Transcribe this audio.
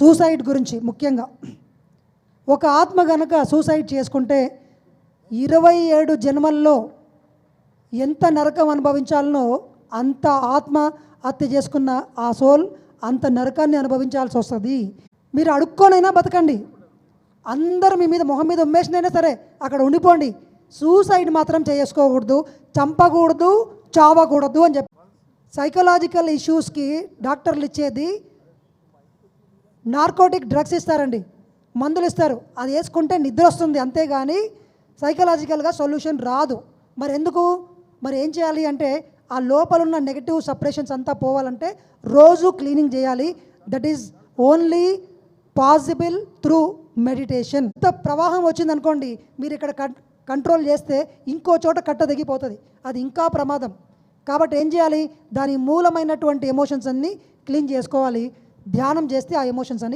Suicide గురించి ముఖ్యంగా ఒక ఆత్మ గనక సూసైడ్ చేసుకుంటే 27 జన్మల్లో ఎంత నరకం అనుభవించాలనో అంత ఆత్మ హత్య చేసుకున్న ఆ సోల్ అంత నరకాన్ని అనుభవించాల్సి వస్తుంది. మీరు అడుక్కోనైనా బతకండి, అందరూ మీ మీద మొహం మీద ఉమ్మేసినైనా సరే అక్కడ ఉండిపోండి, సూసైడ్ మాత్రం చేసుకోకూడదు, చంపకూడదు, చావకూడదు అని చెప్పి. సైకలాజికల్ ఇష్యూస్కి డాక్టర్లు ఇచ్చేది నార్కోటిక్ డ్రగ్స్ ఇస్తారండి, మందులు ఇస్తారు, అది వేసుకుంటే నిద్ర వస్తుంది, అంతేగాని సైకలాజికల్గా సొల్యూషన్ రాదు. మరి ఎందుకు, మరి ఏం చేయాలి అంటే ఆ లోపల ఉన్న నెగటివ్ సప్రెషన్స్ అంతా పోవాలంటే రోజు క్లీనింగ్ చేయాలి. That is only possible through meditation. ఇంత ప్రవాహం వచ్చిందనుకోండి, మీరు ఇక్కడ కంట్రోల్ చేస్తే ఇంకో చోట కట్ట తెగిపోతుంది, అది ఇంకా ప్రమాదం. కాబట్టి ఏం చేయాలి, దాని మూలమైనటువంటి ఎమోషన్స్ అన్నీ క్లీన్ చేసుకోవాలి. ధ్యానం చేస్తే ఆ ఎమోషన్స్ అన్ని